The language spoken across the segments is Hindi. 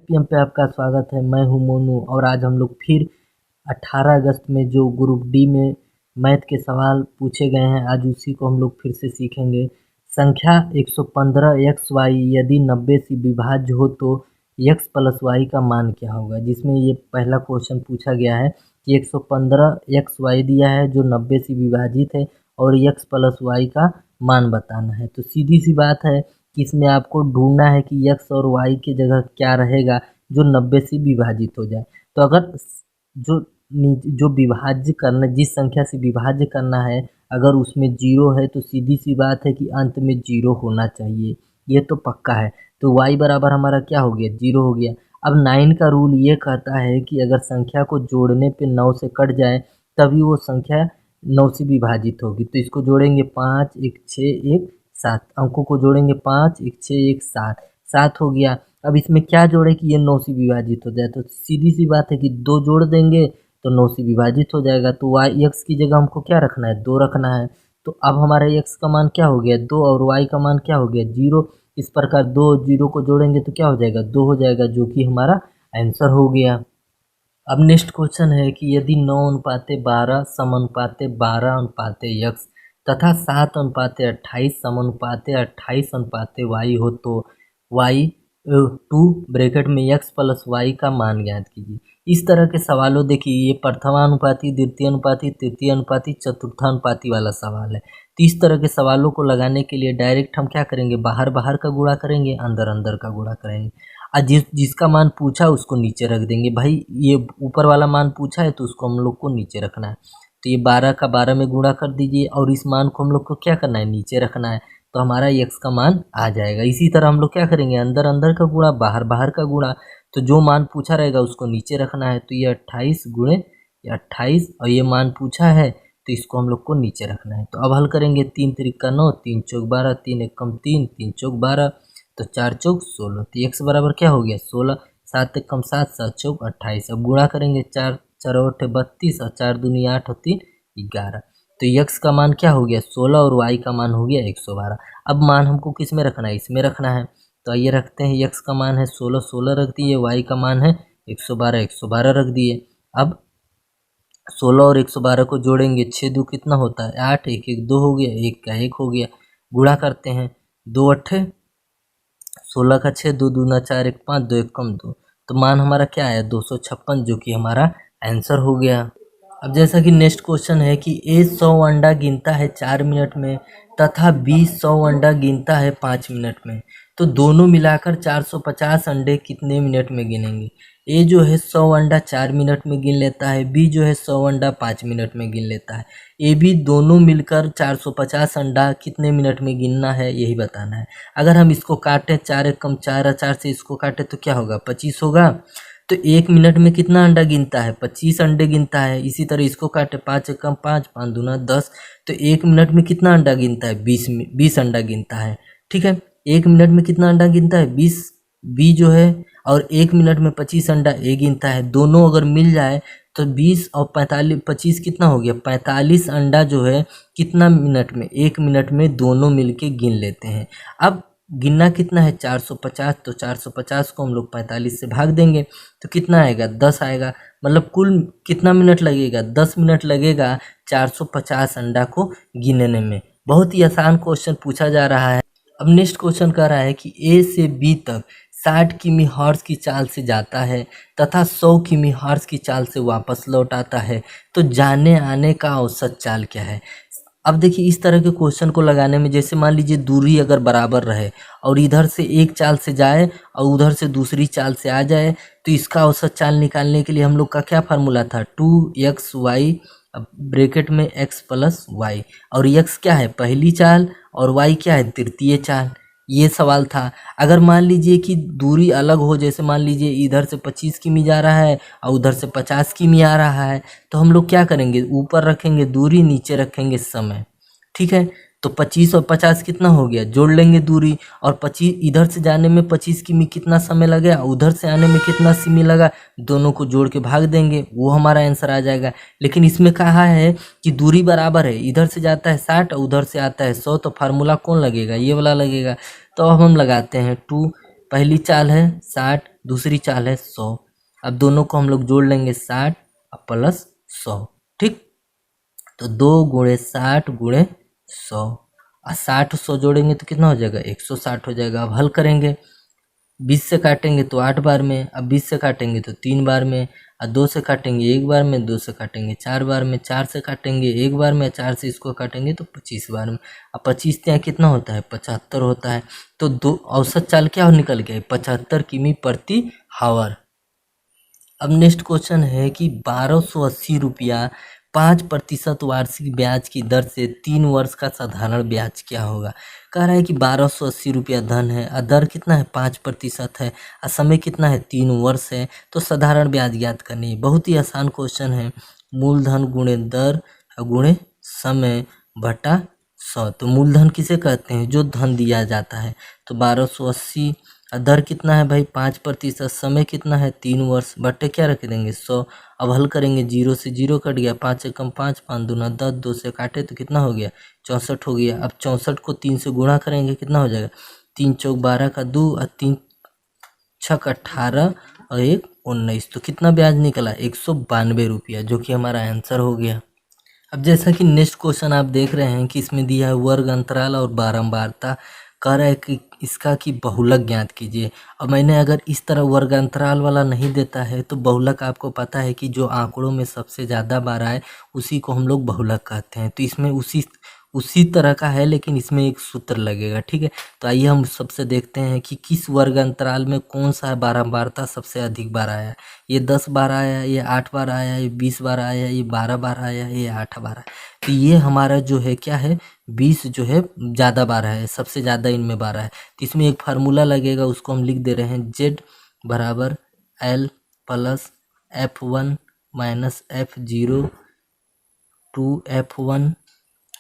पीएम पे आपका स्वागत है। मैं हूं मोनू और आज हम लोग फिर 18 अगस्त में जो ग्रुप डी में मैथ के सवाल पूछे गए हैं, आज उसी को हम लोग फिर से सीखेंगे। संख्या 115 एक्स वाई यदि 90 से विभाज्य हो तो एक्स प्लस वाई का मान क्या होगा। जिसमें ये पहला क्वेश्चन पूछा गया है कि 115 एक्स वाई दिया है जो 90 से विभाजित है और एक्स प्लस वाई का मान बताना है। तो सीधी सी बात है कि इसमें आपको ढूंढना है कि एक्स और वाई की जगह क्या रहेगा जो 90 से विभाजित हो जाए। तो अगर जो जो विभाज्य करना, जिस संख्या से विभाज्य करना है, अगर उसमें जीरो है तो सीधी सी बात है कि अंत में जीरो होना चाहिए, ये तो पक्का है। तो y बराबर हमारा क्या हो गया, जीरो हो गया। अब 9 का रूल ये कहता है कि अगर संख्या को जोड़ने पे 9 से कट जाए तभी वो संख्या 9 से विभाजित होगी। तो इसको जोड़ेंगे 5 1 6 1 7, अंकों को जोड़ेंगे 5 1 6 1 7, 7 हो गया। अब इसमें क्या जोड़े कि ये 9 से विभाजित हो जाए। तो सीधी सी बात है कि 2 जोड़ देंगे तो 9 से विभाजित हो जाएगा। तो वाई एक्स की जगह हमको क्या रखना है, 2 रखना है। तो अब हमारा एक्स का मान क्या हो गया, 2, और वाई का मान क्या हो गया, 0। इस प्रकार 2 0 को जोड़ेंगे तो क्या हो जाएगा, 2 हो जाएगा, जो कि हमारा आंसर हो गया। अब नेक्स्ट क्वेश्चन है कि यदि 9:12 समानुपाते 12 एक्स तथा 7:28 समानुपाते 28 वाई हो तो वाई 2 ब्रैकेट में एक्स प्लस वाई का मान ज्ञात कीजिए। इस तरह के सवालों, देखिए ये प्रथमानुपाती, द्वितीयानुपाती, तृतीयानुपाती, चतुर्थानुपाती वाला सवाल है। तो इस तरह के सवालों को लगाने के लिए डायरेक्ट हम क्या करेंगे, बाहर बाहर का गुणा करेंगे, अंदर अंदर का गुणा करेंगे। और जिसका मान पूछा उसको नीचे रख देंगे। भाई ये ऊपर वाला मान पूछा है तो उसको हम लोग को नीचे रखना है। तो ये 12 का 12 में गुणा कर दीजिए और इस मान को हम लोग को क्या करना है, नीचे रखना है। तो हमारा एक्स का मान आ जाएगा। इसी तरह हम लोग क्या करेंगे, अंदर अंदर का गुणा, बाहर बाहर का गुणा। तो जो मान पूछा रहेगा उसको नीचे रखना है। तो ये 28 गुणे 28 और ये मान पूछा है तो इसको हम लोग को नीचे रखना है। तो अब हल करेंगे, 3 त्रिका 9, 3 चौक 12, 3 एकम 3, 3 चौक 12, तो 4 चौक 16। तो एक्स बराबर क्या हो गया, 16। 7 एकम 7, 7 चौक 28। अब गुणा करेंगे, 4 4 8 32 और 4 दूनी 8 और 3 11। तो एक्स का मान क्या हो गया, 16, और वाई का मान हो गया 112। अब मान हमको किस में रखना है, इसमें रखना है। तो आइए रखते हैं, एक्स का मान है 16, 16 रख दिए, वाई का मान है 112, 112 रख दिए। अब 16 और 112 को जोड़ेंगे, 6 दो कितना होता है 8, 1 1 2 हो गया, 1 का 1 हो गया। गुणा करते हैं, 2 अट्ठे 16 का 6, 2 दूना 4, 1 5, 2 1 कम 2। तो मान हमारा क्या आया, 256, जो कि हमारा आंसर हो गया। अब जैसा कि नेक्स्ट क्वेश्चन है कि ए 100 अंडा गिनता है 4 मिनट में तथा बी 100 अंडा गिनता है 5 मिनट में, तो दोनों मिलाकर 450 अंडे कितने मिनट में गिनेंगे। ए जो है 100 अंडा 4 मिनट में गिन लेता है, बी जो है 100 अंडा 5 मिनट में गिन लेता है। ए बी दोनों मिलकर 450 अंडा कितने मिनट में गिनना है, यही बताना है। अगर हम इसको काटें, 4 एकम 4 और 4 से इसको काटें तो क्या होगा, 25 होगा। तो 1 मिनट में कितना अंडा गिनता है, 25 अंडे गिनता है। इसी तरह इसको काटे, 5 एकम 5, 5 दूना 10, तो 1 मिनट में कितना अंडा गिनता है, 20 अंडा गिनता है। ठीक है, 1 मिनट में कितना अंडा गिनता है, 20 बी जो है, और 1 मिनट में 25 अंडा ए गिनता है। दोनों अगर मिल जाए तो 20 और 45, 25 कितना हो गया, 45 अंडा जो है कितना मिनट में, 1 मिनट में दोनों मिलके गिन लेते हैं। अब गिनना कितना है, 450, तो 450 को हम लोग 45 से भाग देंगे तो कितना आएगा, 10 आएगा। मतलब कुल कितना मिनट लगेगा, 10 मिनट लगेगा 450 अंडा को गिनने में। बहुत ही आसान क्वेश्चन पूछा जा रहा है। अब नेक्स्ट क्वेश्चन कह रहा है कि ए से बी तक 60 किमी हॉर्स की चाल से जाता है तथा 100 किमी हॉर्स की चाल से वापस लौट आता है, तो जाने आने का औसत चाल क्या है। अब देखिए, इस तरह के क्वेश्चन को लगाने में, जैसे मान लीजिए दूरी अगर बराबर रहे और इधर से एक चाल से जाए और उधर से दूसरी चाल से आ जाए, तो इसका औसत चाल निकालने के लिए हम लोग का क्या फार्मूला था, 2xy ब्रैकेट में x प्लस वाई, और x क्या है, पहली चाल, और y क्या है, तृतीय चाल। ये सवाल था। अगर मान लीजिए कि दूरी अलग हो, जैसे मान लीजिए इधर से 25 किमी जा रहा है और उधर से 50 किमी आ रहा है, तो हम लोग क्या करेंगे, ऊपर रखेंगे दूरी, नीचे रखेंगे समय। ठीक है, तो 25 और 50 कितना हो गया, जोड़ लेंगे दूरी, और 25 इधर से जाने में 25 किमी कितना समय लगा, उधर से आने में कितना किमी लगा, दोनों को जोड़ के भाग देंगे, वो हमारा आंसर आ जाएगा। लेकिन इसमें कहा है कि दूरी बराबर है, इधर से जाता है 60 और उधर से आता है 100, तो फार्मूला कौन लगेगा, ये वाला लगेगा। तो अब हम लगाते हैं, 2 पहली चाल है 60, दूसरी चाल है 100। अब दोनों को हम लोग जोड़ लेंगे 60 और प्लस 100, ठीक। तो 2 गुणे 60 गुणे 100 और 60 100 जोड़ेंगे तो कितना हो जाएगा, 160 हो जाएगा। अब हल करेंगे, 20 से काटेंगे तो 8 बार में, अब 20 से काटेंगे तो 3 बार में, और 2 से काटेंगे 1 बार में, 2 से काटेंगे 4 बार में, 4 से काटेंगे 1 बार में, 4 से इसको काटेंगे तो 25 बार में। अब 25 ત્યાં कितना होता है, 75 होता है। तो दो औसत चाल क्या निकल गया, 75 किमी प्रति हावर। अब नेक्स्ट क्वेश्चन है कि 1280 रुपया 5% वार्षिक ब्याज की दर से 3 वर्ष का साधारण ब्याज क्या होगा। कह रहा है कि 1280 रुपया धन है और दर कितना है, 5% है और समय कितना है, 3 वर्ष है। तो साधारण ब्याज ज्ञात करनी है। बहुत ही आसान क्वेश्चन है। मूलधन गुणे दर गुणे समय बटा 100। तो मूलधन किसे कहते हैं, जो धन दिया जाता है। तो 1280, दर कितना है भाई 5%, समय कितना है 3 वर्ष, बट्टे क्या रख देंगे 100। अब हल करेंगे, 0 से 0 कट गया, 5 एकम 5, 5 दूना 10, 2 से काटे तो कितना हो गया 64 हो गया। अब 64 को 3 से गुणा करेंगे, कितना हो जाएगा 3 चौक 12 का 2 और 3 छक 18 और 1 19। तो कितना ब्याज निकला 192 रुपया, जो कि हमारा आंसर हो गया। अब जैसा कि नेक्स्ट क्वेश्चन आप देख रहे हैं कि इसमें दिया है वर्ग अंतराल और बारंबारता। कह रहा है कि इसका की बहुलक ज्ञात कीजिए। अब मैंने अगर इस तरह वर्ग अंतराल वाला नहीं देता है तो बहुलक आपको पता है कि जो आंकड़ों में सबसे ज़्यादा बार आए उसी को हम लोग बहुलक कहते हैं। तो इसमें उसी तरह का है, लेकिन इसमें एक सूत्र लगेगा, ठीक है। तो आइए हम सबसे देखते हैं कि किस वर्ग अंतराल में कौन सा बारंबारता सबसे अधिक बार आया। ये 10 बार आया, ये 8 बार आया, ये 20 बार आया, ये 12 बार आया, ये 8 बार आया। तो ये हमारा जो है क्या है, 20 जो है ज़्यादा बार है, सबसे ज़्यादा इनमें बार है। तो इसमें एक फार्मूला लगेगा, उसको हम लिख दे रहे हैं, Z बराबर L plus F1 minus F0 to F1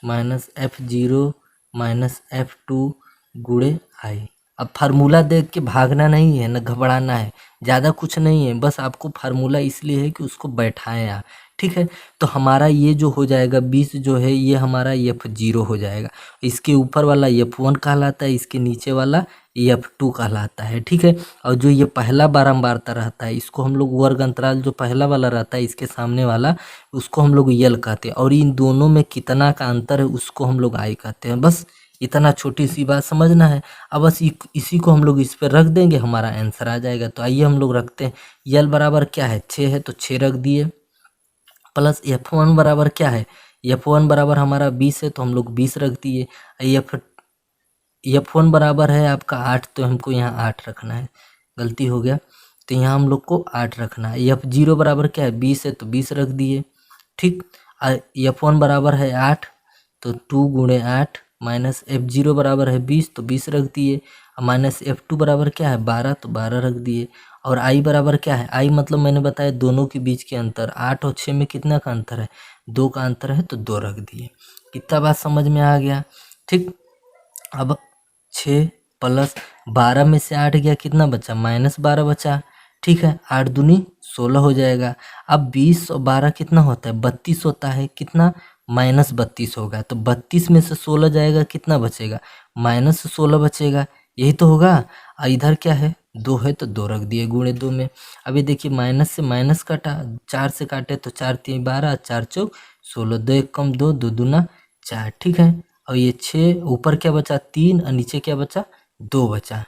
minus F0 minus F2 गुणे आई। अब फार्मूला देख के भागना नहीं है, न घबराना है, ज़्यादा कुछ नहीं है, बस आपको फार्मूला इसलिए है कि उसको बैठाएं आप, ठीक है। तो हमारा ये जो हो जाएगा 20 जो है ये हमारा F0 हो जाएगा। इसके ऊपर वाला F1 कहलाता है, इसके नीचे वाला F2 कहलाता है, ठीक है। और जो ये पहला बारंबारता रहता है इसको हम लोग वर्ग अंतराल जो पहला वाला रहता है इसके सामने वाला उसको हम लोग यल कहते हैं, और इन दोनों में कितना का अंतर है उसको हम लोग आई कहते हैं। बस इतना छोटी सी बात समझना है। अब बस इसी को हम लोग इस पर रख देंगे, हमारा आंसर आ जाएगा। तो आइए हम लोग रखते हैं, यल बराबर क्या है 6 है तो 6 रख दिए, प्लस F1 बराबर क्या है, F1 बराबर हमारा 20 है तो हम लोग 20 रख दिए। F1 बराबर है आपका 8 तो हमको यहाँ 8 रखना है, गलती हो गया, तो यहाँ हम लोग को 8 रखना है। F0 बराबर क्या है 20 है तो 20 रख दिए, ठीक। F1 बराबर है 8 तो 2 गुणे 8 माइनस F0 बराबर है 20 तो 20 रख दिए, माइनस F2 बराबर क्या है 12 तो 12 रख दिए। और आई बराबर क्या है, आई मतलब मैंने बताया दोनों के बीच के अंतर, 8 और 6 में कितना का अंतर है, 2 का अंतर है तो 2 रख दिए। कितना बात समझ में आ गया, ठीक। अब 6 प्लस 12 में से 8 गया, कितना बचा माइनस 12 बचा, ठीक है। 8 दूनी 16 हो जाएगा। अब 20 और 12 कितना होता है 32 होता है, कितना माइनस 32 होगा। तो 32 में से 16 जाएगा, कितना बचेगा माइनस 16 बचेगा, यही तो होगा। और इधर क्या है 2 है तो 2 रख दिए गुणे 2 में। अभी देखिए माइनस से माइनस काटा, 4 से काटे तो 4 3 12, 4 चौक 16, 2 1 कम 2, 2 दूना 4, ठीक है। और ये 6 ऊपर क्या बचा 3 और नीचे क्या बचा 2 बचा।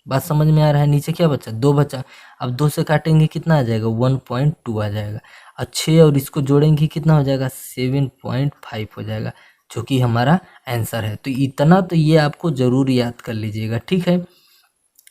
बात समझ में आ रहा है, नीचे क्या बचा 2 बचा। अब 2 से काटेंगे कितना आ जाएगा 1.2 आ जाएगा, और 6 और इसको जोड़ेंगे कितना हो जाएगा 7.5 हो जाएगा, जो कि हमारा आंसर है। तो इतना तो ये आपको ज़रूर याद कर लीजिएगा, ठीक है।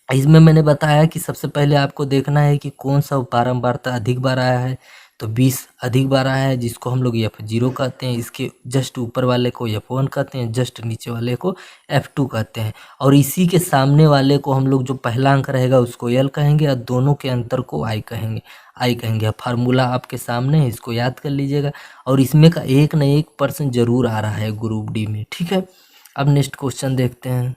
इसमें मैंने बताया कि सबसे पहले आपको देखना है कि कौन सा बारंबारता अधिक बार आया है। तो 20 अधिक बार आया है, जिसको हम लोग F0 कहते हैं, इसके जस्ट ऊपर वाले को F1 कहते हैं, जस्ट नीचे वाले को F2 कहते हैं, और इसी के सामने वाले को हम लोग जो पहला अंक रहेगा उसको L कहेंगे और दोनों के अंतर को I कहेंगे। फार्मूला आपके सामने है, इसको याद कर लीजिएगा। और इसमें का 1 न 1% जरूर आ रहा है ग्रुप डी में, ठीक है। अब नेक्स्ट क्वेश्चन देखते हैं।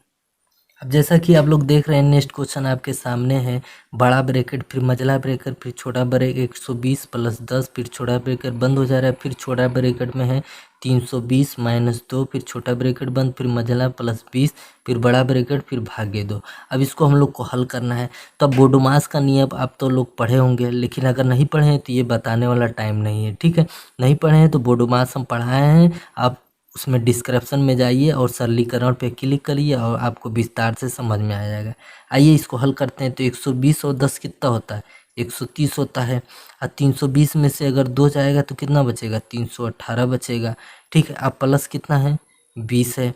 अब जैसा कि आप लोग देख रहे हैं नेक्स्ट क्वेश्चन आपके सामने है, बड़ा ब्रैकेट फिर मझला ब्रैकेट फिर छोटा ब्रैकेट 120 प्लस 10 फिर छोटा ब्रैकेट बंद हो जा रहा है, फिर छोटा ब्रैकेट में है 320 माइनस 2, फिर छोटा ब्रैकेट बंद, फिर मझला प्लस 20, फिर बड़ा ब्रैकेट, फिर भागे 2। अब इसको हम लोग को हल करना है। तो अब बोडोमास का नियम आप तो लोग पढ़े होंगे, लेकिन अगर नहीं पढ़े हैं तो ये बताने वाला टाइम नहीं है, ठीक है। नहीं पढ़े हैं तो बोडोमास हम पढ़ाए हैं, आप उसमें डिस्क्रिप्शन में जाइए और सरलीकरण पे क्लिक करिए और आपको विस्तार से समझ में आ जाएगा। आइए इसको हल करते हैं। तो 120 और 10 कितना होता है, 130 होता है। और 320 में से अगर 2 जाएगा तो कितना बचेगा, 318 बचेगा, ठीक है। अब प्लस कितना है, 20 है,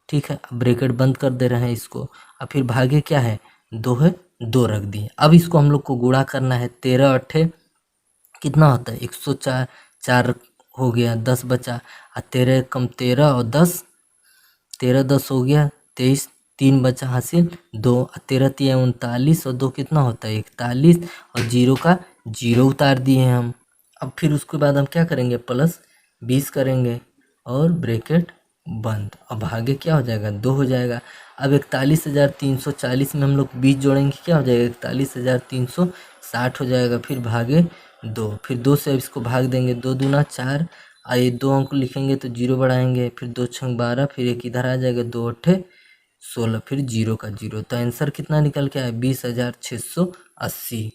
ठीक है। अब ब्रैकेट बंद कर दे रहे हैं इसको। अब फिर भागे क्या है, 2 है, 2 रख दिए। अब इसको हम लोग को गुणा करना है, 13 अट्ठे कितना होता है, 104, 4 हो गया, 10 बचा। और 13 कम 13 और 10, 13 10 हो गया 23, 3 बचा हासिल 2। 13 3 39 और 2 कितना होता है, 41, और जीरो का जीरो उतार दिए हैं हम। अब फिर उसके बाद हम क्या करेंगे, प्लस 20 करेंगे और ब्रैकेट बंद। अब आगे क्या हो जाएगा, 2 हो जाएगा। अब 41,340 में हम लोग 20 जोड़ेंगे, क्या हो जाएगा, 41,360 हो जाएगा। फिर भागे 2, फिर 2 से अब इसको भाग देंगे, 2 दूना 4, ये 2 अंक लिखेंगे तो जीरो बढ़ाएंगे, फिर 2 छंग 12, फिर एक इधर आ जाएगा, 2 अट्ठे 16, फिर जीरो का जीरो। तो आंसर कितना निकल के आया, 20,680।